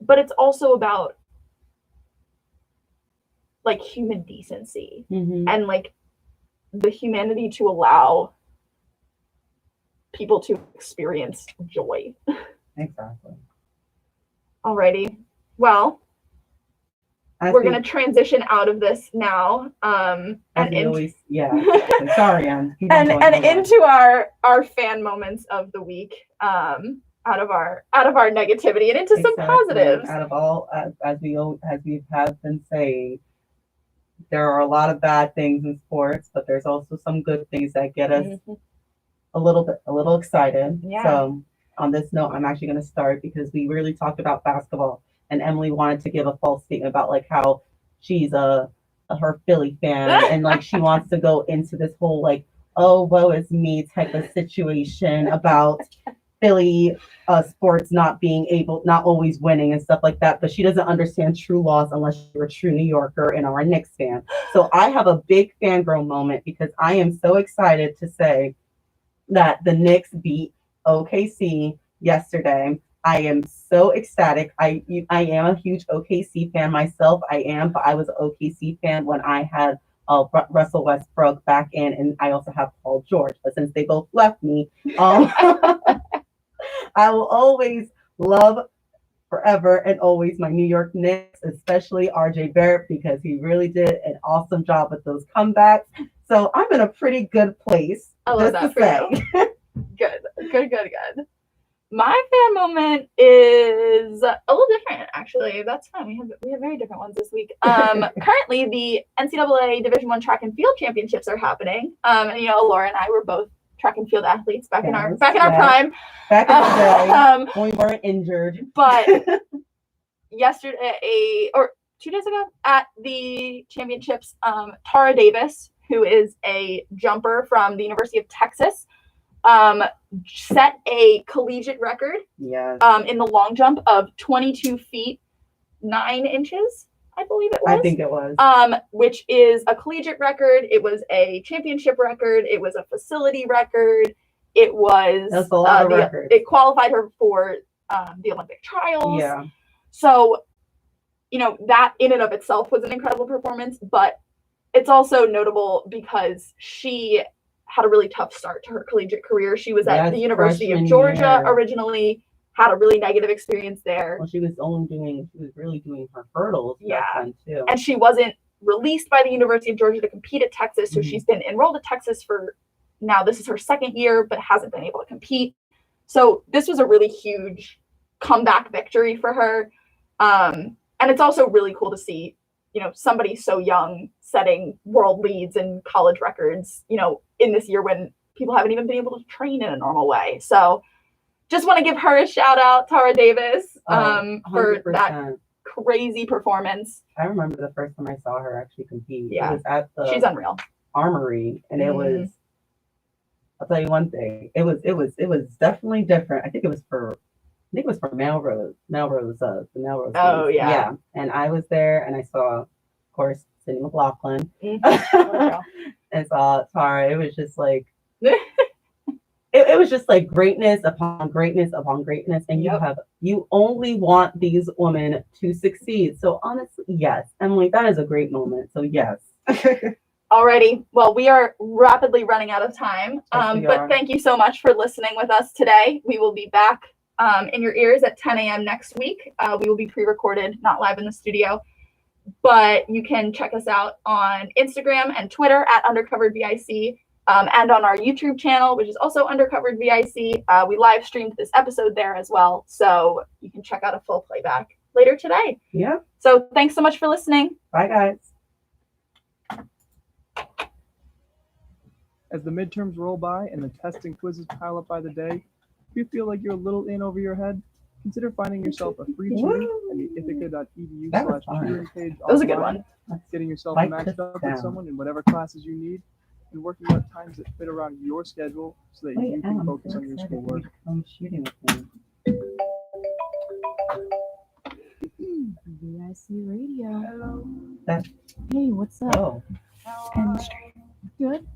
but it's also about human decency and the humanity to allow people to experience joy. Exactly. Alrighty. Well, we're going to transition out of this now. Sorry, Anne. And into our fan moments of the week, out of our negativity and into some positives. Out of all, as we have been saying, there are a lot of bad things in sports, but there's also some good things that get us a little excited. Yeah. So on this note, I'm actually going to start, because we really talked about basketball, and Emily wanted to give a false statement about how she's her Philly fan and she wants to go into this whole oh, woe is me type of situation about Philly sports not always winning and stuff like that, but she doesn't understand true loss unless you're a true New Yorker and are a Knicks fan. So I have a big fangirl moment because I am so excited to say that the Knicks beat OKC yesterday. I am so ecstatic. I am a huge OKC fan myself. I am, but I was an OKC fan when I had Russell Westbrook back in, and I also have Paul George. But since they both left me, I will always love forever and always my New York Knicks, especially RJ Barrett, because he really did an awesome job with those comebacks. So I'm in a pretty good place. I love that for you. Good. My fan moment is a little different, actually. That's fine. We have very different ones this week. Currently, the NCAA Division I Track and Field Championships are happening. And Laura and I were both track and field athletes back in our prime. Back in the day, when we weren't injured. But yesterday, or 2 days ago, at the championships, Tara Davis, who is a jumper from the University of Texas, set a collegiate record in the long jump of 22 feet 9 inches, I believe it was. I think it was. Which is a collegiate record. It was a championship record. It was a facility record. It was That's a lot of records. It qualified her for the Olympic trials. Yeah. So, that in and of itself was an incredible performance, but it's also notable because she had a really tough start to her collegiate career. She was at the University of Georgia originally, had a really negative experience there. Well, she was really doing her hurdles back then too. And she wasn't released by the University of Georgia to compete at Texas, so she's been enrolled at Texas for now. This is her second year, but hasn't been able to compete. So this was a really huge comeback victory for her. And it's also really cool to see, somebody so young setting world leads and college records, in this year when people haven't even been able to train in a normal way. So just want to give her a shout out, Tara Davis, for that crazy performance. I remember the first time I saw her actually compete. Yeah. It was at the She's unreal. Armory, and it was, I'll tell you one thing, it was definitely different. I think it was for Melrose, the Melrose. Oh, yeah. Yeah. And I was there and I saw, of course, Cindy McLaughlin and saw Tara. It was just like, it was just like greatness upon greatness upon greatness. And you only want these women to succeed. So honestly, yes. Emily, that is a great moment. So yes. Alrighty. Well, we are rapidly running out of time. But thank you so much for listening with us today. We will be back in your ears at 10 a.m. next week. We will be pre-recorded, not live in the studio. But you can check us out on Instagram and Twitter at Undercovered VIC, and on our YouTube channel, which is also Undercovered VIC. We live streamed this episode there as well, so you can check out a full playback later today. Yeah. So thanks so much for listening. Bye, guys. As the midterms roll by and the tests and quizzes pile up by the day, if you feel like you're a little in over your head, consider finding yourself a free tutor at the ithaca.edu/tutoring page. That was a good one. Getting yourself matched up with someone in whatever classes you need, and working out times that fit around your schedule so that you can focus on your schoolwork. I'm shooting with me. VIC Radio. Hello. Hey, what's up? Oh. And good,